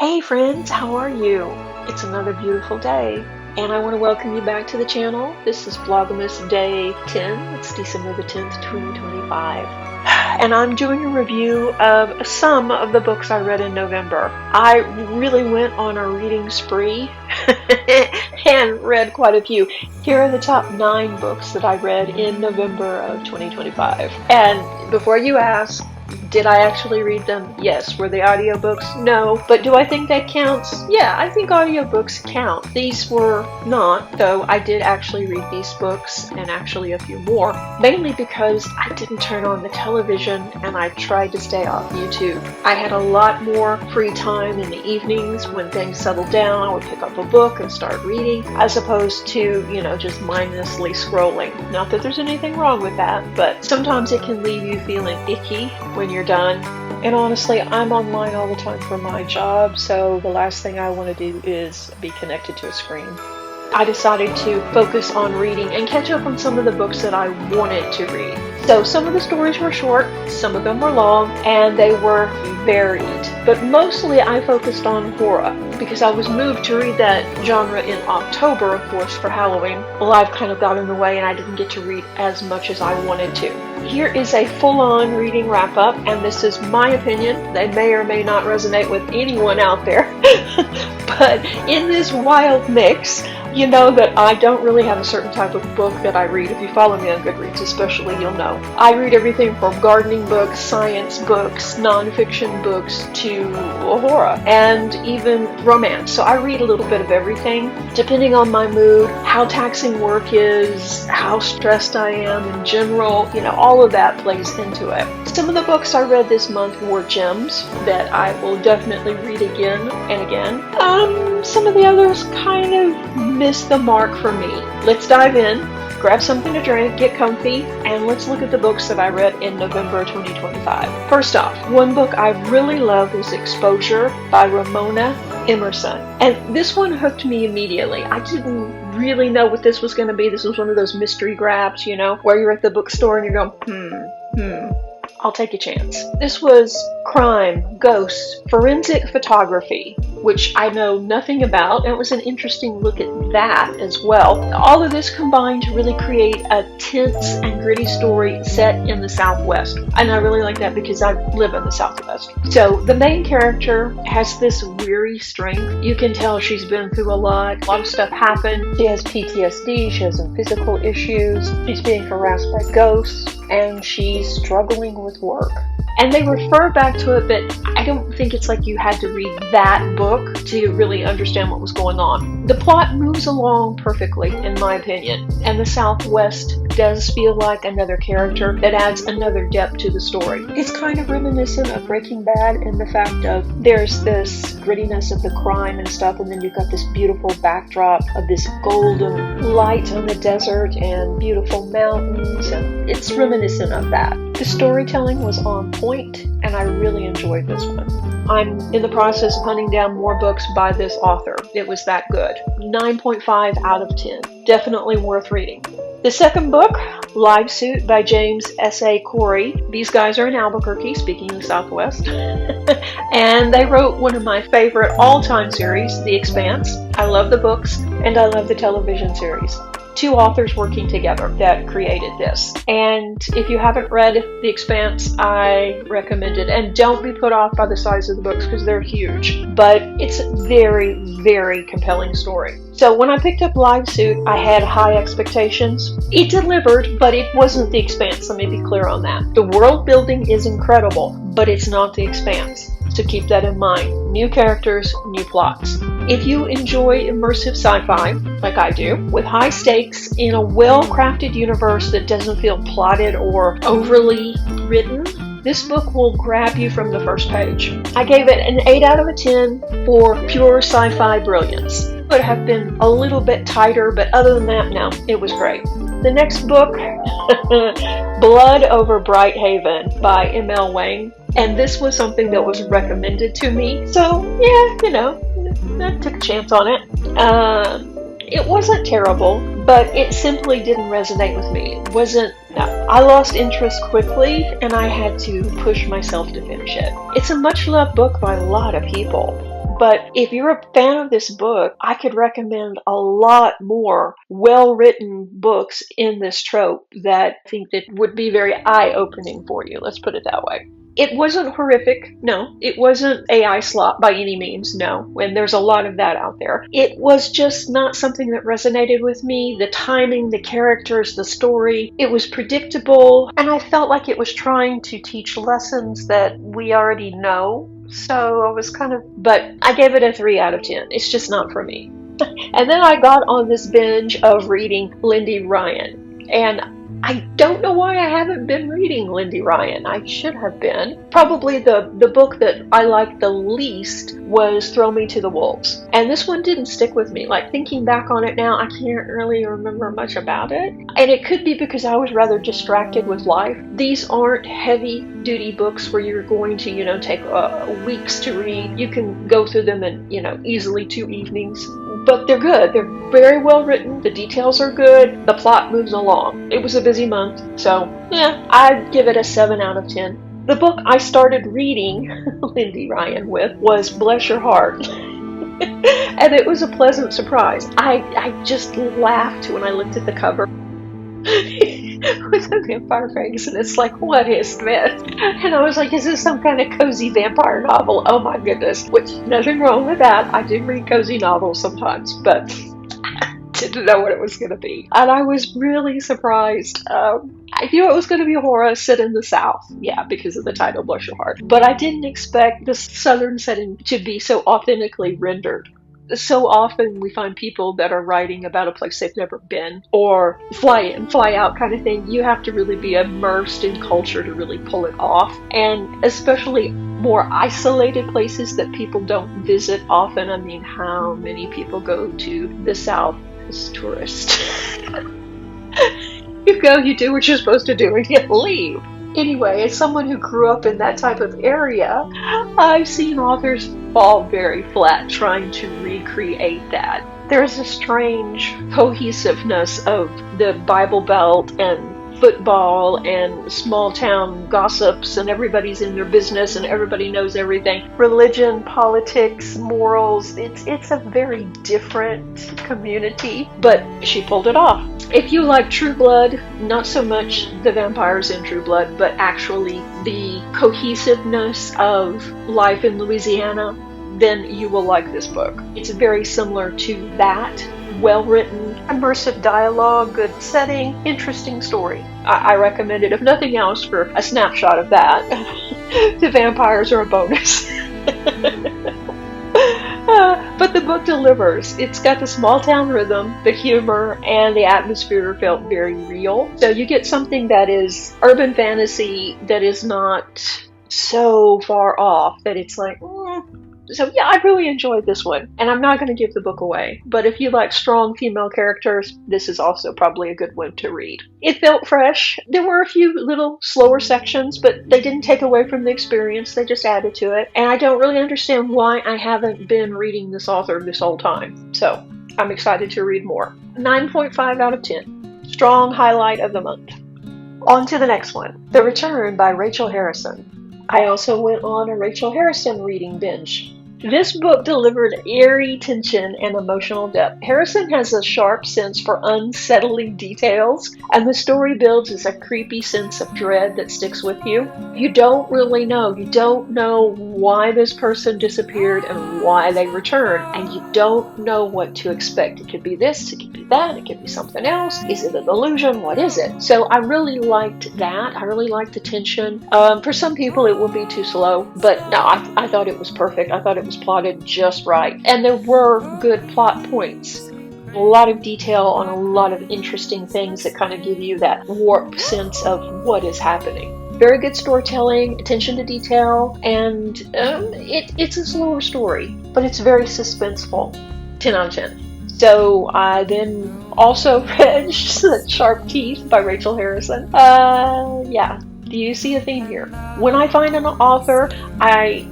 Hey friends, how are you? It's another beautiful day, and I want to welcome you back to the channel. This is Vlogmas Day 10. It's December the 10th, 2025. And I'm doing a review of some of the books I read in November. I really went on a reading spree and read quite a few. Here are the top 9 books that I read in November of 2025. And before you ask, did I actually read them? Yes. Were they audiobooks? No. But do I think that counts? Yeah, I think audiobooks count. These were not, though I did actually read these books and actually a few more, mainly because I didn't turn on the television and I tried to stay off YouTube. I had a lot more free time in the evenings when things settled down. I would pick up a book and start reading, as opposed to, just mindlessly scrolling. Not that there's anything wrong with that, but sometimes it can leave you feeling icky when you're done. And honestly, I'm online all the time for my job, so the last thing I want to do is be connected to a screen. I decided to focus on reading and catch up on some of the books that I wanted to read. So some of the stories were short, some of them were long, and they were varied. But mostly I focused on horror because I was moved to read that genre in October, of course, for Halloween. Life kind of got in the way and I didn't get to read as much as I wanted to. Here is a full-on reading wrap-up, and this is my opinion. They may or may not resonate with anyone out there. But in this wild mix, you know that I don't really have a certain type of book that I read. If you follow me on Goodreads especially, you'll know. I read everything from gardening books, science books, nonfiction books, to horror, and even romance. So I read a little bit of everything, depending on my mood, how taxing work is, how stressed I am in general. All of that plays into it. Some of the books I read this month were gems that I will definitely read again and again. Some of the others kind of missed the mark for me. Let's dive in, grab something to drink, get comfy, and let's look at the books that I read in November 2025. First off, one book I really love is Exposure by Ramona Emerson. And this one hooked me immediately. I didn't really know what this was going to be. This was one of those mystery grabs, where you're at the bookstore and you're going, I'll take a chance. This was crime, ghosts, forensic photography, which I know nothing about, and it was an interesting look at that as well. All of this combined to really create a tense and gritty story set in the Southwest. And I really like that because I live in the Southwest. So the main character has this weary strength. You can tell she's been through a lot of stuff happened. She has PTSD, she has some physical issues, she's being harassed by ghosts, and she's struggling with work. And they refer back to it, but I don't think it's like you had to read that book to really understand what was going on. The plot moves along perfectly, in my opinion, and the Southwest does feel like another character that adds another depth to the story. It's kind of reminiscent of Breaking Bad in the fact of there's this grittiness of the crime and stuff, and then you've got this beautiful backdrop of this golden light on the desert and beautiful mountains, and it's reminiscent of that. The storytelling was on point, and I really enjoyed this one. I'm in the process of hunting down more books by this author. It was that good. 9.5 out of 10. Definitely worth reading. The second book, Live Suit by James S.A. Corey. These guys are in Albuquerque, speaking of the Southwest. And they wrote one of my favorite all-time series, The Expanse. I love the books, and I love the television series. 2 authors working together that created this. And if you haven't read The Expanse, I recommend it. And don't be put off by the size of the books because they're huge. But it's a very, very compelling story. So when I picked up Live Suit, I had high expectations. It delivered, but it wasn't The Expanse. Let me be clear on that. The world building is incredible, but it's not The Expanse. So keep that in mind. New characters, new plots. If you enjoy immersive sci-fi, like I do, with high stakes in a well-crafted universe that doesn't feel plotted or overly written, this book will grab you from the first page. I gave it an 8 out of 10 for pure sci-fi brilliance. It would have been a little bit tighter, but other than that, no, it was great. The next book, Blood Over Bright Haven by M.L. Wang. And this was something that was recommended to me. So, yeah, I took a chance on it. It wasn't terrible, but it simply didn't resonate with me. It wasn't, I lost interest quickly, and I had to push myself to finish it. It's a much-loved book by a lot of people, But if you're a fan of this book, I could recommend a lot more well-written books in this trope that I think that would be very eye-opening for you. Let's put it that way. It wasn't horrific, no. It wasn't AI slop by any means, no. And there's a lot of that out there. It was just not something that resonated with me. The timing, the characters, the story, it was predictable. And I felt like it was trying to teach lessons that we already know. So I was but I gave it a 3 out of 10. It's just not for me. And then I got on this binge of reading Lindy Ryan. And I don't know why I haven't been reading Lindy Ryan. I should have been. Probably the book that I liked the least was Throw Me to the Wolves. And this one didn't stick with me. Like, thinking back on it now, I can't really remember much about it. And it could be because I was rather distracted with life. These aren't heavy-duty books where you're going to, take weeks to read. You can go through them in, easily 2 evenings. But they're good. They're very well written. The details are good. The plot moves along. It was a busy month, so yeah, I'd give it a 7 out of 10. The book I started reading Lindy Ryan with was Bless Your Heart. And it was a pleasant surprise. I just laughed when I looked at the cover. With a vampire face, and it's like, what is this? And I was like, is this some kind of cozy vampire novel? Oh my goodness. Which, nothing wrong with that. I do read cozy novels sometimes, but I didn't know what it was going to be. And I was really surprised. I knew it was going to be horror set in the South. Yeah, because of the title, Bless Your Heart. But I didn't expect the Southern setting to be so authentically rendered. So often we find people that are writing about a place they've never been, or fly in, fly out kind of thing. You have to really be immersed in culture to really pull it off. And especially more isolated places that people don't visit often. I mean, how many people go to the South as tourists? You go, you do what you're supposed to do, and you leave. Anyway, as someone who grew up in that type of area, I've seen authors fall very flat trying to recreate that. There's a strange cohesiveness of the Bible Belt and football and small town gossips, and everybody's in their business and everybody knows everything. Religion, politics, morals, it's a very different community, but she pulled it off. If you like True Blood, not so much the vampires in True Blood, but actually the cohesiveness of life in Louisiana, then you will like this book. It's very similar to that. Well-written, immersive dialogue, good setting, interesting story. I recommend it, if nothing else, for a snapshot of that. The vampires are a bonus. But the book delivers. It's got the small town rhythm, the humor, and the atmosphere felt very real. So you get something that is urban fantasy that is not so far off that it's like, So yeah, I really enjoyed this one, and I'm not going to give the book away, but if you like strong female characters, this is also probably a good one to read. It felt fresh. There were a few little slower sections, but they didn't take away from the experience, they just added to it, and I don't really understand why I haven't been reading this author this whole time, so I'm excited to read more. 9.5 out of 10. Strong highlight of the month. On to the next one, The Return by Rachel Harrison. I also went on a Rachel Harrison reading binge. This book delivered eerie tension and emotional depth. Harrison has a sharp sense for unsettling details, and the story builds as a creepy sense of dread that sticks with you. You don't really know. You don't know why this person disappeared and why they returned, and you don't know what to expect. It could be this, it could be that, it could be something else. Is it an illusion? What is it? So I really liked that. I really liked the tension. For some people it would be too slow, but no, I thought it was perfect. I thought it was plotted just right, and there were good plot points, a lot of detail on a lot of interesting things that kind of give you that warped sense of what is happening. Very good storytelling, attention to detail, and it's a slower story, but it's very suspenseful. 10 out of 10. So I then also read Sharp Teeth by Rachel Harrison. Yeah. Do you see a theme here? When I find an author I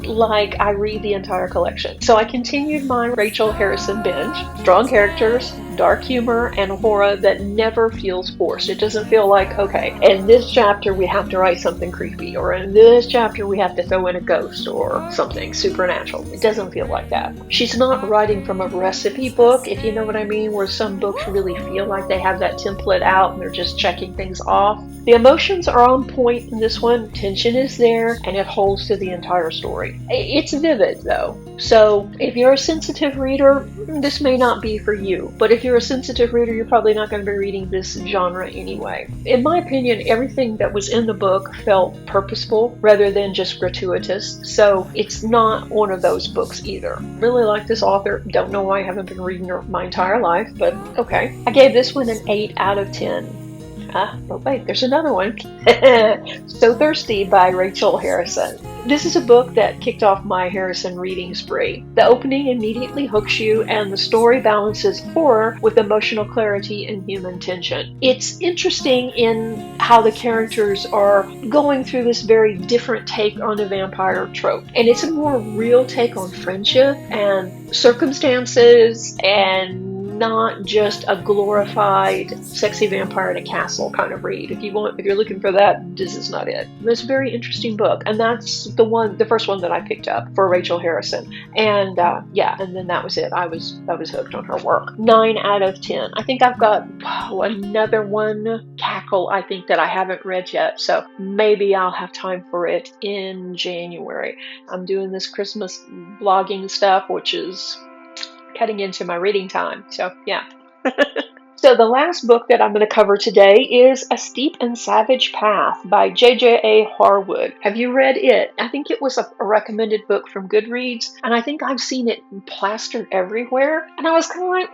read the entire collection. So I continued my Rachel Harrison binge. Strong characters, dark humor and horror that never feels forced. It doesn't feel like, okay, in this chapter we have to write something creepy, or in this chapter we have to throw in a ghost or something supernatural. It doesn't feel like that. She's not writing from a recipe book, if you know what I mean, where some books really feel like they have that template out and they're just checking things off. The emotions are on point in this one. Tension is there, and it holds to the entire story. It's vivid, though. So if you're a sensitive reader, this may not be for you. But if you're a sensitive reader, you're probably not going to be reading this genre anyway. In my opinion, everything that was in the book felt purposeful rather than just gratuitous. So it's not one of those books either. Really like this author. Don't know why I haven't been reading her my entire life, but okay. I gave this one an 8 out of 10. But wait, there's another one. So Thirsty by Rachel Harrison. This is a book that kicked off my Harrison reading spree. The opening immediately hooks you, and the story balances horror with emotional clarity and human tension. It's interesting in how the characters are going through this very different take on the vampire trope. And it's a more real take on friendship and circumstances, and not just a glorified sexy vampire in a castle kind of read. If you're looking for that, this is not it. It's a very interesting book, and that's the first one that I picked up for Rachel Harrison. And and then that was it. I was hooked on her work. 9 out of 10. I think I've got another one, Cackle, I think, that I haven't read yet, so maybe I'll have time for it in January. I'm doing this Christmas blogging stuff, which is cutting into my reading time. So yeah. So the last book that I'm going to cover today is A Steep and Savage Path by J.J.A. Harwood. Have you read it? I think it was a recommended book from Goodreads, and I think I've seen it plastered everywhere. And I was kind of like,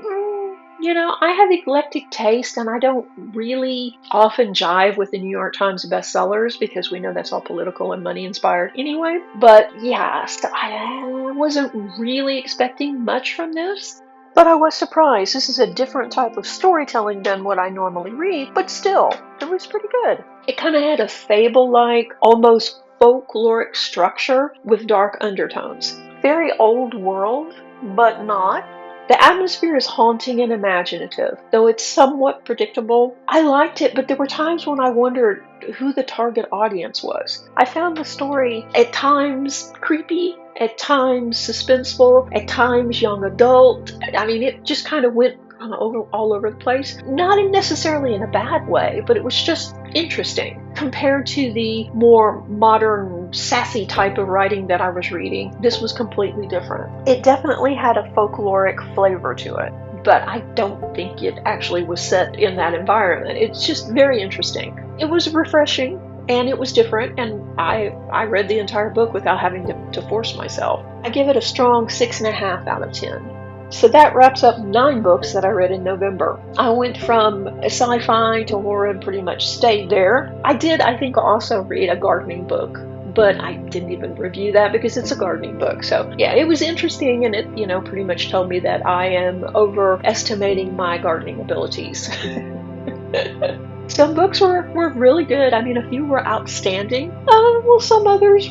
I have eclectic taste, and I don't really often jive with the New York Times bestsellers because we know that's all political and money inspired anyway. But yeah, so I wasn't really expecting much from this. But I was surprised. This is a different type of storytelling than what I normally read, but still, it was pretty good. It kind of had a fable-like, almost folkloric structure with dark undertones. Very old world, but not. The atmosphere is haunting and imaginative, though it's somewhat predictable. I liked it, but there were times when I wondered who the target audience was. I found the story at times creepy, at times suspenseful, at times young adult. I mean, it just kind of went all over the place. Not necessarily in a bad way, but it was just interesting. Compared to the more modern, sassy type of writing that I was reading, this was completely different. It definitely had a folkloric flavor to it, but I don't think it actually was set in that environment. It's just very interesting. It was refreshing, and it was different, and I read the entire book without having to force myself. I give it a strong 6.5 out of 10. So that wraps up 9 books that I read in November. I went from sci-fi to horror and pretty much stayed there. I did, I think, also read a gardening book, but I didn't even review that because it's a gardening book. So yeah, it was interesting, and it, pretty much told me that I am overestimating my gardening abilities. Some books were really good. I mean, a few were outstanding. Some others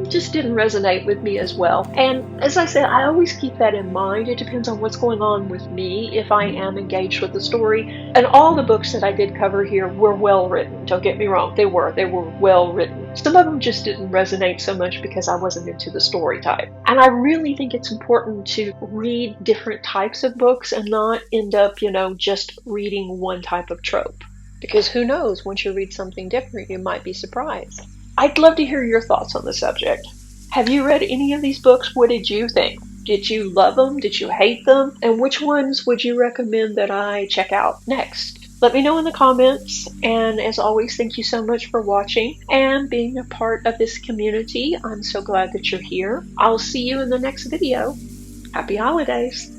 just didn't resonate with me as well. And as I said, I always keep that in mind. It depends on what's going on with me, if I am engaged with the story. And all the books that I did cover here were well written. Don't get me wrong, they were well written. Some of them just didn't resonate so much because I wasn't into the story type. And I really think it's important to read different types of books and not end up, just reading one type of trope. Because who knows, once you read something different, you might be surprised. I'd love to hear your thoughts on the subject. Have you read any of these books? What did you think? Did you love them? Did you hate them? And which ones would you recommend that I check out next? Let me know in the comments. And as always, thank you so much for watching and being a part of this community. I'm so glad that you're here. I'll see you in the next video. Happy holidays.